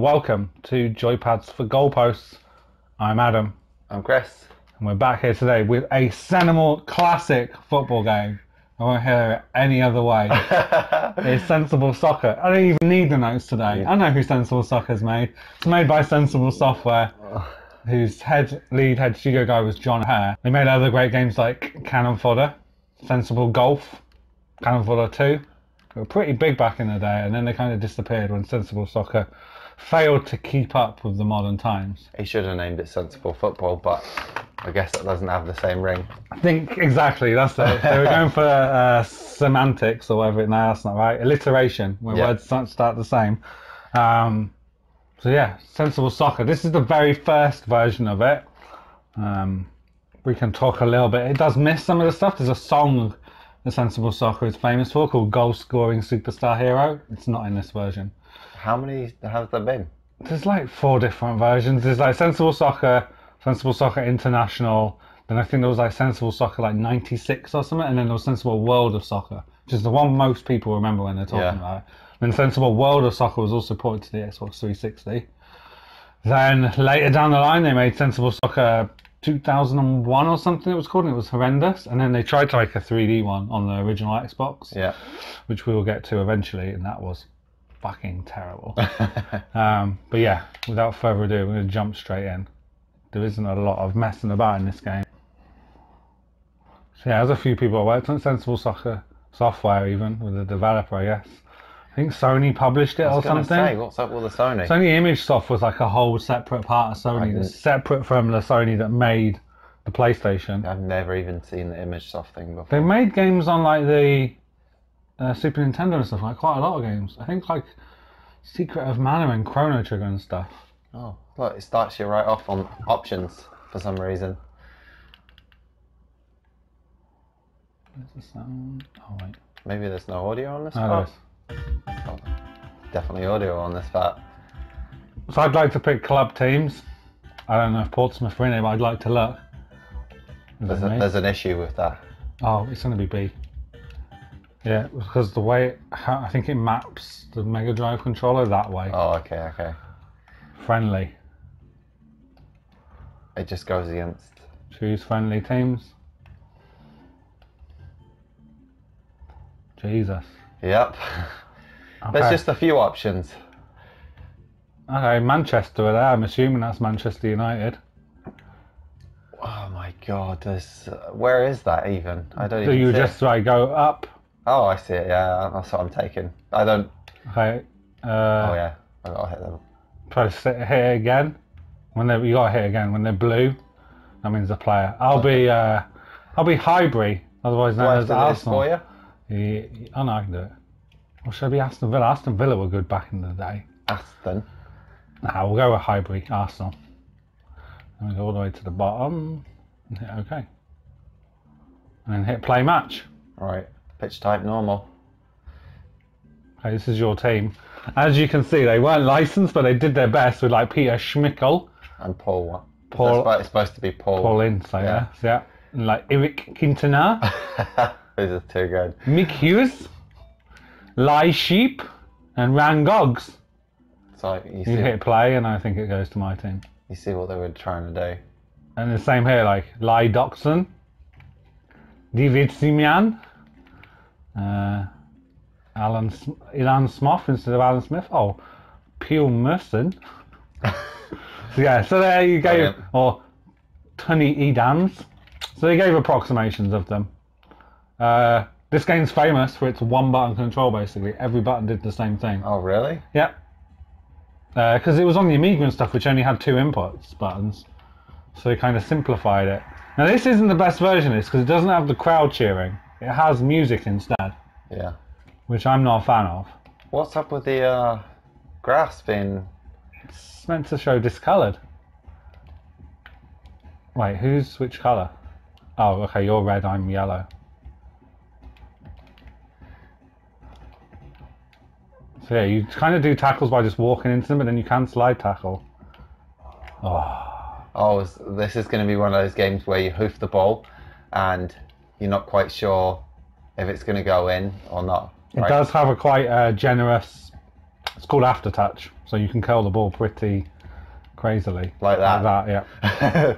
welcome to Joypads for Goalposts. I'm Adam. I'm Chris. And we're back here today with a seminal classic football game. I won't hear it any other way. It's Sensible Soccer. I don't even need the notes today. I know who Sensible Soccer's made. It's made by Sensible Software, whose lead head studio guy was John Hare. They made other great games like Cannon Fodder, Sensible Golf, Cannon Fodder 2. They were pretty big back in the day, and then they kind of disappeared when Sensible Soccer failed to keep up with the modern times. He should have named it Sensible Football, but I guess it doesn't have the same ring. I think exactly, that's it. They were going for semantics or whatever. No, that's not right. Alliteration, when words start the same. So yeah, Sensible Soccer. This is the very first version of it. We can talk a little bit. It does miss some of the stuff. There's a song that Sensible Soccer is famous for called Goal Scoring Superstar Hero. It's not in this version. How many have there been? There's like 4 different versions. There's like Sensible Soccer International, then I think there was like Sensible Soccer like 96 or something, and then there was Sensible World of Soccer, which is the one most people remember when they're talking about it. Then Sensible World of Soccer was also ported to the Xbox 360. Then later down the line they made Sensible Soccer 2001 or something it was called, and it was horrendous. And then they tried to make a 3D one on the original Xbox, which we will get to eventually, and that was fucking terrible. But yeah, without further ado, we're going to jump straight in. There isn't a lot of messing about in this game. So yeah, there's a few people I worked on Sensible Soccer Software, even with the developer, I guess. I think Sony published it or something. Say, what's up with the Sony? Sony Image Soft was like a whole separate part of Sony, that's separate from the Sony that made the PlayStation. I've never even seen the Image Soft thing before. They made games on like the Super Nintendo and stuff, like quite a lot of games. I think like Secret of Mana and Chrono Trigger and stuff. Oh, look, it starts you right off on options for some reason. Where's the sound? Oh wait. Maybe there's no audio on this part? Oh, definitely audio on this part. So I'd like to pick club teams. I don't know if Portsmouth are in it, but I'd like to look. There's an issue with that. Oh, it's going to be B. Yeah, because the way I think it maps the Mega Drive controller that way. Oh, okay. Friendly. It just goes against. Choose friendly teams. Jesus. Yep. Okay. There's just a few options. Okay, Manchester are there. I'm assuming that's Manchester United. Oh my God! Where is that even? I don't so even. So you see just like go up. Oh, I see it. Yeah, that's what I'm taking. I don't. Okay. Oh yeah, I gotta hit them. Try to hit it again. You gotta hit again when they're blue. That means the player. I'll be Highbury, otherwise known as Arsenal. For you? Yeah, oh no, I can do it. Or should I be Aston Villa? Aston Villa were good back in the day. Aston. Nah, we'll go with Highbury, Arsenal. And we go all the way to the bottom and hit OK. And then hit play match. Right, pitch type normal. Okay, this is your team. As you can see, they weren't licensed, but they did their best with like Peter Schmeichel. And Paul. It's supposed to be Paul. Paul Ince, yeah. And like Eric Quintana. This is too good. Mick Hughes. Lai Sheep. And Ran Goggs. So you hit play, and I think it goes to my team. You see what they were trying to do. And the same here, like Lai Doxon. David Simian. Ilan Smith instead of Alan Smith. Oh, Peel Merson. So yeah, so there you go. Or Tony Edams. So they gave approximations of them. This game's famous for its one-button control, basically. Every button did the same thing. Oh, really? Yeah. Because it was on the Amiga and stuff, which only had 2 inputs buttons. So they kind of simplified it. Now this isn't the best version of this, because it doesn't have the crowd cheering. It has music instead. Yeah. Which I'm not a fan of. What's up with the grass being... It's meant to show discoloured. Wait, who's which colour? Oh, okay, you're red, I'm yellow. So yeah, you kind of do tackles by just walking into them, but then you can slide tackle. Oh, this is going to be one of those games where you hoof the ball and you're not quite sure if it's going to go in or not. Right? It does have a quite generous It's called aftertouch, so you can curl the ball pretty crazily. Like that? Like that, yeah.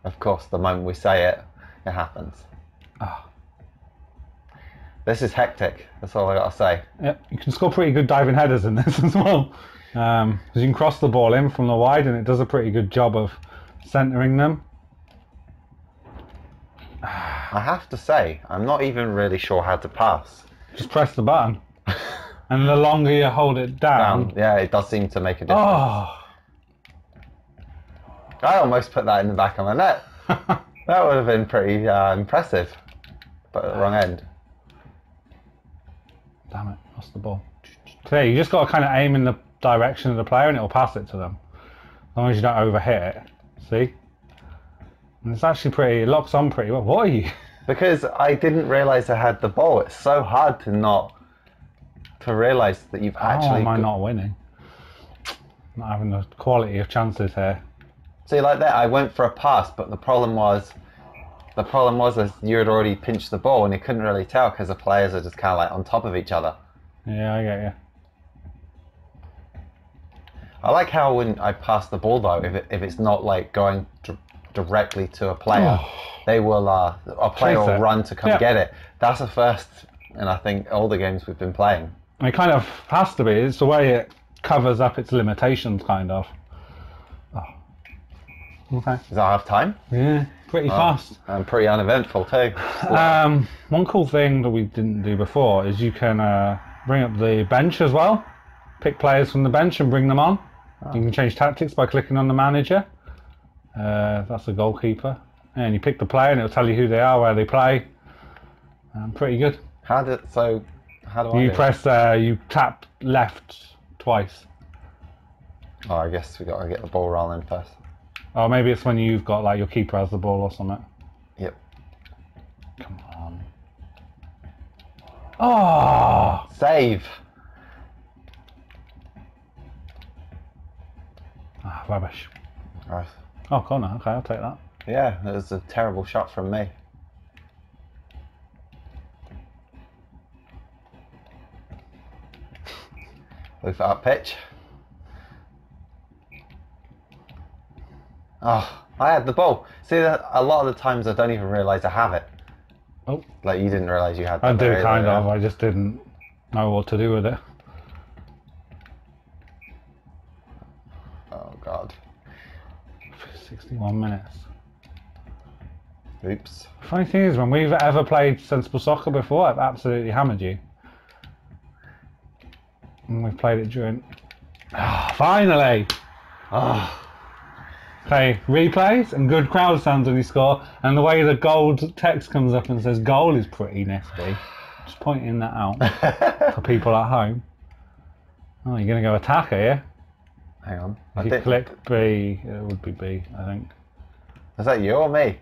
Of course, the moment we say it, it happens. Oh. This is hectic, that's all I gotta say. Yep, you can score pretty good diving headers in this as well. Because you can cross the ball in from the wide and it does a pretty good job of centering them. I have to say, I'm not even really sure how to pass. Just press the button. And the longer you hold it down... Yeah, it does seem to make a difference. Oh! I almost put that in the back of my net. That would have been pretty impressive. But at the wrong end. Damn it, lost the ball. So yeah, you just got to kind of aim in the direction of the player and it'll pass it to them. As long as you don't overhit it. See? And it's actually pretty, it locks on pretty well. What are you? Because I didn't realise I had the ball. It's so hard to realise that you've actually... How am I not winning? Not having the quality of chances here. See, like that, I went for a pass, but the problem was that you had already pinched the ball and you couldn't really tell because the players are just kind of like on top of each other. Yeah, I get you. I like how when I pass the ball though, if it's not like going directly to a player, they will a player will run to come get it. That's a first, and I think all the games we've been playing. It kind of has to be. It's the way it covers up its limitations, kind of. Oh. Okay. Does that have time? Yeah, pretty fast. And pretty uneventful too. One cool thing that we didn't do before is you can bring up the bench as well. Pick players from the bench and bring them on. You can change tactics by clicking on the manager. That's the goalkeeper. And you pick the player and it'll tell you who they are, where they play. Pretty good. How do I You press, you tap left twice. Oh, I guess we got to get the ball rolling first. Or maybe it's when you've got like your keeper has the ball or something. Yep. Come on. Oh! Save! Ah, rubbish. Right. Oh, corner. Okay, I'll take that. Yeah, it was a terrible shot from me. Move up pitch. Oh, I had the ball. See, a lot of the times I don't even realise I have it. Oh. Like you didn't realise you had that. I do, kind of. I just didn't know what to do with it. Oh, God. 61 minutes. Oops. Funny thing is, when we've ever played sensible soccer before, I've absolutely hammered you. And we've played it during... Ah, finally! Oh. Okay, replays and good crowd sounds when you score, and the way the gold text comes up and says goal is pretty nifty. Just pointing that out for people at home. Oh, you're going to go attack, are you? Hang on. If you click B, it would be B, I think. Is that you or me?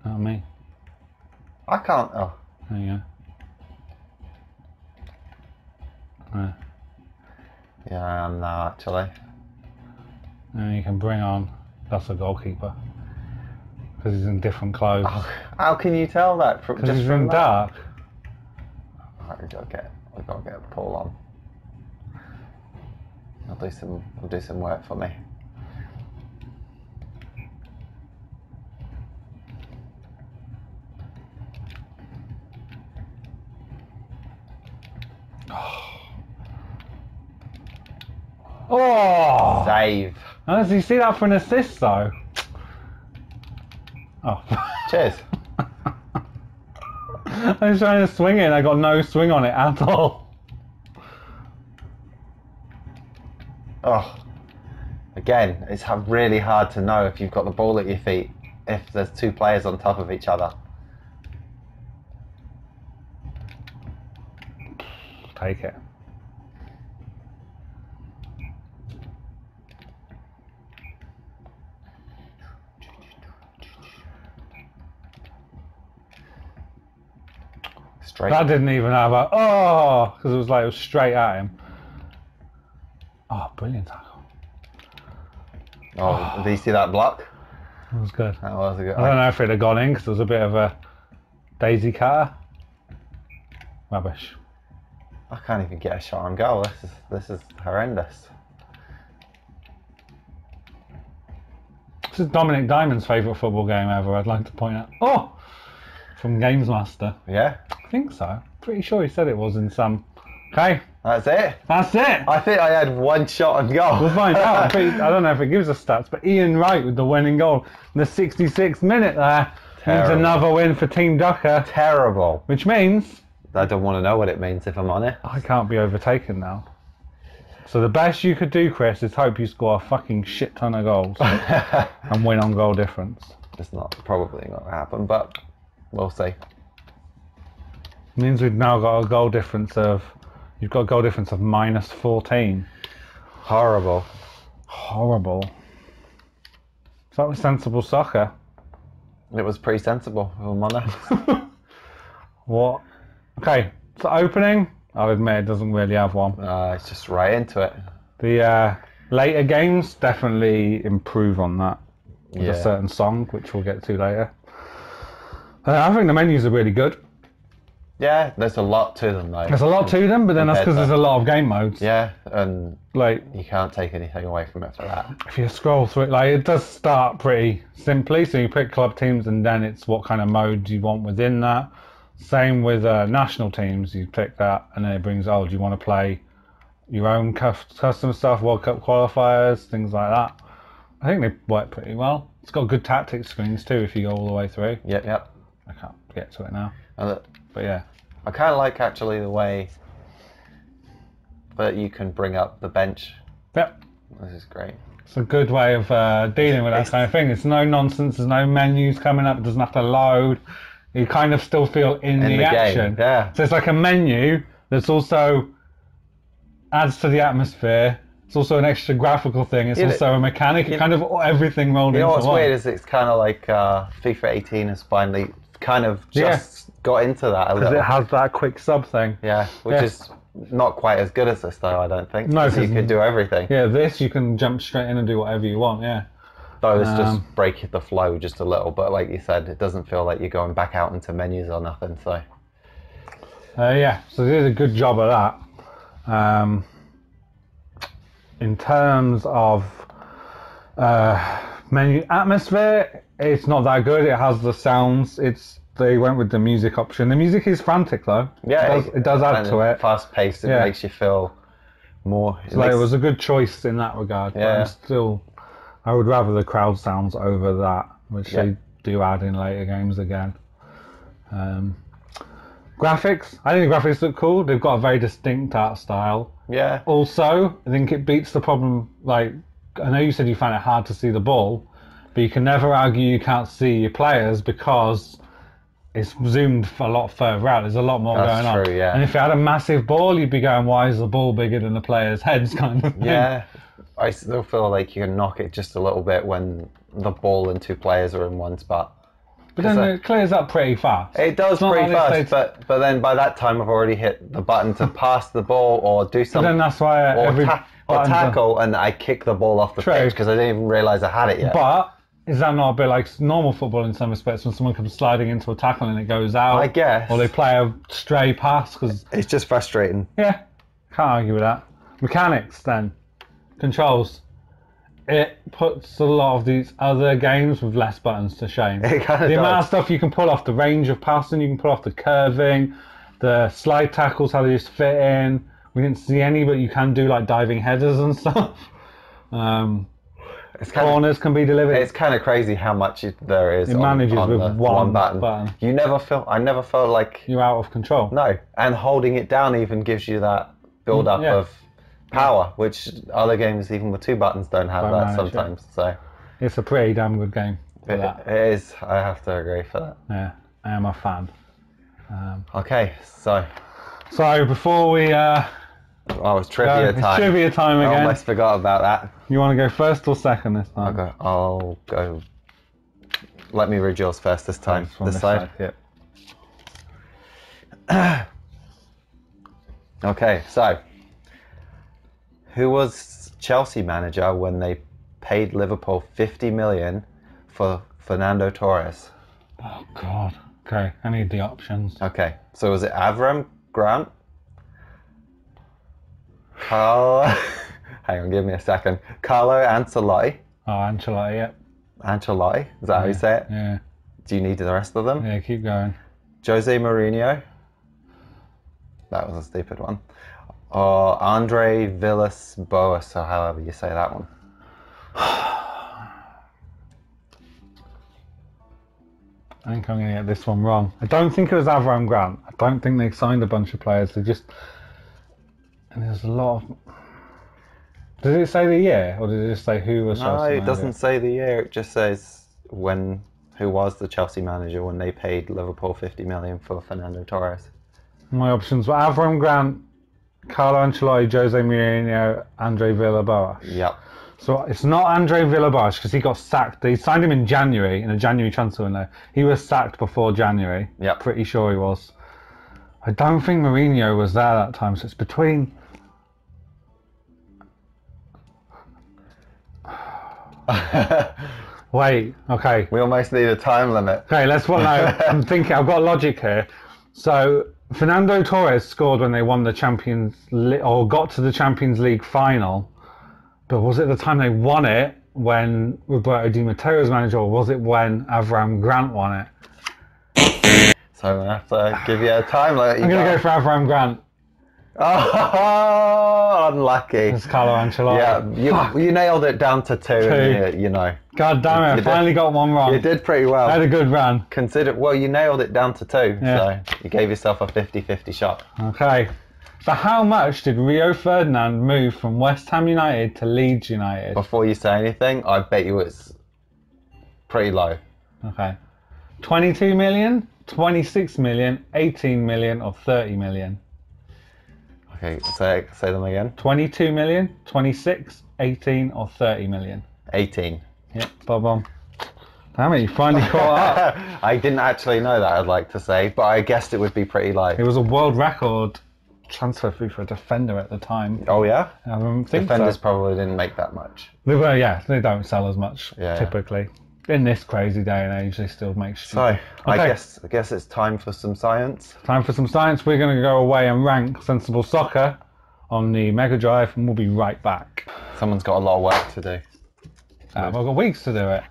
Oh, me. I can't. Oh. There you go. Yeah, I am now, actually. And you can bring on, that's a goalkeeper. Because he's in different clothes. Oh, how can you tell that? Because he's in dark. Right, we've got to get Paul on. He'll do some work for me. Oh! Save. Oh, did you see that for an assist though? Oh. Cheers. I was trying to swing it and I got no swing on it at all. Oh. Again, it's really hard to know if you've got the ball at your feet, if there's two players on top of each other. Take it. Straight. That didn't even have a because it was straight at him. Oh, brilliant tackle. Oh, did you see that block? That was good. That was a good. I don't know if it had gone in because there was a bit of a daisy cutter. Rubbish. I can't even get a shot on goal. This is horrendous. This is Dominic Diamond's favourite football game ever, I'd like to point out. Oh! From Games Master. Yeah? I think so. Pretty sure he said it was in some... Okay. That's it? That's it! I think I had one shot on goal. We'll find out. I don't know if it gives us stats, but Ian Wright with the winning goal in the 66th minute there. Means another win for Team Ducker. Terrible. Which means... I don't want to know what it means if I'm honest. I can't be overtaken now. So the best you could do, Chris, is hope you score a fucking shit ton of goals and win on goal difference. It's probably not going to happen, but we'll see. Means we've now got a goal difference of... You've got a goal difference of minus 14. Horrible. Horrible. So that was sensible soccer. It was pretty sensible, if I'm honest. What? Okay, so opening, I'll admit it doesn't really have one. It's just right into it. The later games definitely improve on that. With a certain song, which we'll get to later. I think the menus are really good. Yeah, there's a lot to them though. There's a lot to them, but then that's because there's a lot of game modes. Yeah, and like you can't take anything away from it for that. If you scroll through it, like it does start pretty simply. So you pick club teams, and then it's what kind of mode you want within that. Same with national teams. You pick that, and then it brings, do you want to play your own custom stuff, World Cup qualifiers, things like that. I think they work pretty well. It's got good tactics screens too if you go all the way through. Yep. I can't get to it now. But yeah. I kind of like actually the way that you can bring up the bench. Yep. This is great. It's a good way of dealing with that kind of thing. It's no nonsense. There's no menus coming up. It doesn't have to load. You kind of still feel in the action. Game. Yeah. So it's like a menu that's also adds to the atmosphere. It's also an extra graphical thing. It's also a mechanic. It's kind of everything rolled into one. You know what's weird is it's kind of like FIFA 18 has finally kind of just got into that a little. Because it has that quick sub thing. Yeah, which is not quite as good as this though, I don't think. No, because you can do everything. Yeah, this you can jump straight in and do whatever you want, yeah. Though it's just break the flow just a little, but like you said, it doesn't feel like you're going back out into menus or nothing, so. Yeah, so they did a good job of that. In terms of menu atmosphere, it's not that good. It has the sounds. They went with the music option. The music is frantic though. Yeah, it does add to it. Fast paced. It makes you feel more. It was a good choice in that regard. Yeah. But I would rather the crowd sounds over that, which they do add in later games again. Graphics. I think the graphics look cool. They've got a very distinct art style. Yeah. Also, I think it beats the problem. Like, I know you said you found it hard to see the ball, but you can never argue you can't see your players because it's zoomed a lot further out. There's a lot more going on. True, yeah. And if you had a massive ball, you'd be going, why is the ball bigger than the players' heads kind of thing? Yeah. I still feel like you can knock it just a little bit when the ball and two players are in one spot. But then it clears up pretty fast. It does pretty fast, but then by that time I've already hit the button to pass the ball or do something. But then that's why or tackle, and I kick the ball off the pitch because I didn't even realise I had it yet. But is that not a bit like normal football in some respects when someone comes sliding into a tackle and it goes out? I guess. Or they play a stray pass because it's just frustrating. Yeah, can't argue with that. Mechanics then, controls. It puts a lot of these other games with less buttons to shame. It kind of the amount of stuff you can pull off, the range of passing, you can pull off the curving, the slide tackles, how they just fit in. We didn't see any, but you can do like diving headers and stuff. Corners can be delivered. It's kind of crazy how much there is. It manages on with the one button. I never felt like you're out of control. No, and holding it down even gives you that build up of power, which other games, even with two buttons, don't have that sometimes. So it's a pretty damn good game. It is. I have to agree for that. Yeah, I am a fan. Okay, so before we it's trivia time. It's trivia time again. I almost forgot about that. You want to go first or second this time? I'll go. Let me read yours first this time. This side. Yep. Okay, so who was Chelsea manager when they paid Liverpool 50 million for Fernando Torres? Oh God. Okay, I need the options. Okay, so was it Avram Grant, Carlo. Hang on, give me a second. Carlo Ancelotti. Oh, Ancelotti, yep. Ancelotti, is that how you say it? Yeah. Do you need the rest of them? Yeah, keep going. Jose Mourinho. That was a stupid one. Or Andre Villas-Boas, or however you say that one. I think I'm going to get this one wrong. I don't think it was Avram Grant. I don't think they signed a bunch of players. They just... And there's a lot of... Did it say the year? Or did it just say who was Chelsea manager? No, it doesn't say the year. It just says who was the Chelsea manager when they paid Liverpool 50 million for Fernando Torres. My options were Avram Grant, Carlo Ancelotti, Jose Mourinho, Andre Villas-Boas. Yep. So it's not Andre Villas-Boas because he got sacked. They signed him in January, in a January transfer window. He was sacked before January. Yep. Pretty sure he was. I don't think Mourinho was there that time, so it's between... Wait, okay. We almost need a time limit. Okay, let's well, no, I'm thinking, I've got logic here. So, Fernando Torres scored when they won the or got to the Champions League final. But was it the time they won it when Roberto Di Matteo was manager, or was it when Avram Grant won it? So I'm going to have to give you a time limit. I'm going to go for Avram Grant. Oh, unlucky. It's Carlo Ancelotti. Yeah, you nailed it down to two. And you know. God damn it, I finally got one wrong. You did pretty well. I had a good run. Well, you nailed it down to two, yeah. So you gave yourself a 50-50 shot. Okay. So how much did Rio Ferdinand move from West Ham United to Leeds United? Before you say anything, I bet you it's pretty low. Okay. 22 million, 26 million, 18 million, or 30 million? Okay, say them again. 22 million, 26, 18, or 30 million? 18. Yep, bob. Damn it, you finally caught up. I didn't actually know that, I'd like to say, but I guessed it would be pretty low. It was a world record transfer fee for a defender at the time. Oh, yeah? I think Defenders so. probably didn't make that much. They don't sell as much, typically. In this crazy day and age, they still make shit. So, I guess it's time for some science. Time for some science. We're going to go away and rank Sensible Soccer on the Mega Drive, and we'll be right back. Someone's got a lot of work to do. I've got weeks to do it.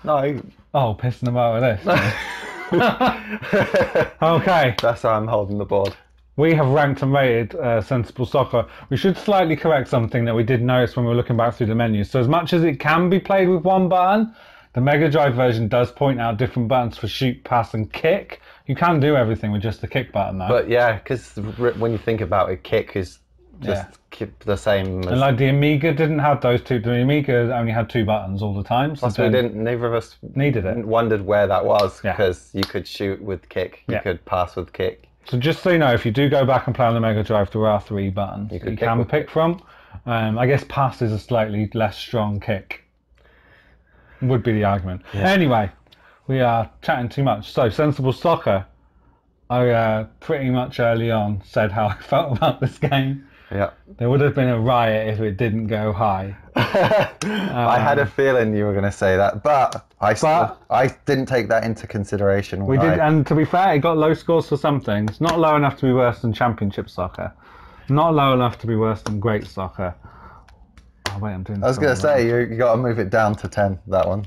No. Oh, pissing them out with this. Okay. That's how I'm holding the board. We have ranked and rated Sensible Soccer. We should slightly correct something that we did notice when we were looking back through the menus. So as much as it can be played with one button, the Mega Drive version does point out different buttons for shoot, pass, and kick. You can do everything with just the kick button, though. But yeah, because when you think about it, kick is just the same. And like the Amiga didn't have those two. The Amiga only had two buttons all the time. So neither of us needed it. Wondered where that was, because you could shoot with kick, you could pass with kick. So just so you know, if you do go back and play on the Mega Drive, there are three buttons you can pick from. I guess pass is a slightly less strong kick. Would be the argument. Yeah. Anyway, we are chatting too much. So, Sensible Soccer, I pretty much early on said how I felt about this game. Yeah. There would have been a riot if it didn't go high. I had a feeling you were going to say that, but I didn't take that into consideration. We did, and to be fair, it got low scores for some things. Not low enough to be worse than Championship Soccer. Not low enough to be worse than Great Soccer. Oh, wait, I'm doing I was going to say, you got to move it down to 10, that one.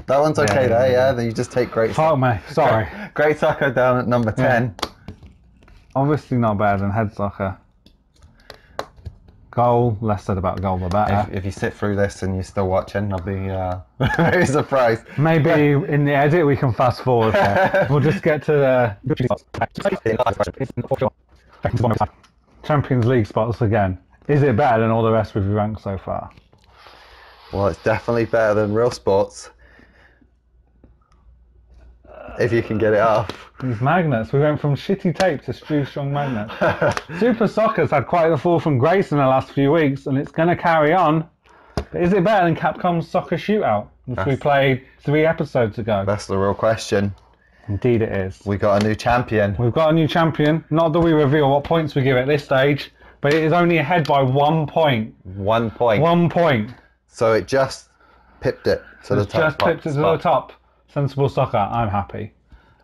That one's okay there, yeah? Then you just take Great Soccer. Fuck me, sorry. Great Soccer down at number 10. Obviously not better than Head Soccer. Goal, less said about goal, the better. If you sit through this and you're still watching, I'll be very surprised. Maybe in the edit we can fast forward there. We'll just get to the Champions League spots again. Is it better than all the rest we've ranked so far? Well, it's definitely better than Real Sports. If you can get it off. These magnets. We went from shitty tape to strong magnets. Super Soccer's had quite a fall from grace in the last few weeks, and it's going to carry on. But is it better than Capcom's Soccer Shootout, which we played 3 episodes ago? That's the real question. Indeed it is. We got a new champion. We've got a new champion. Not that we reveal what points we give at this stage, but it is only ahead by 1 point. 1 point. 1 point. So it just pipped it to the top. Just pipped it to the top. Sensible Soccer, I'm happy.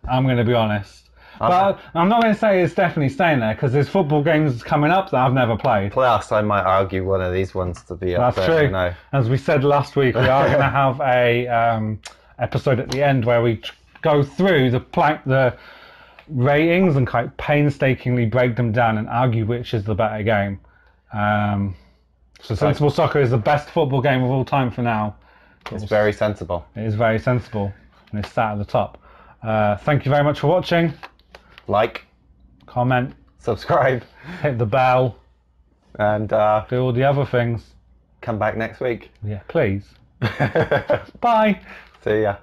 I'm going to be honest. But I'm not going to say it's definitely staying there because there's football games coming up that I've never played. Plus, I might argue one of these ones to be up That's there. true. You know. As we said last week, we are going to have a episode at the end where we go through the ratings and quite painstakingly break them down and argue which is the better game. So Sensible Soccer is the best football game of all time for now. It's very sensible. It is very sensible and it's sat at the top. Thank you very much for watching. Like, comment, subscribe, hit the bell, and do all the other things. Come back next week. Yeah, please. Bye. See ya.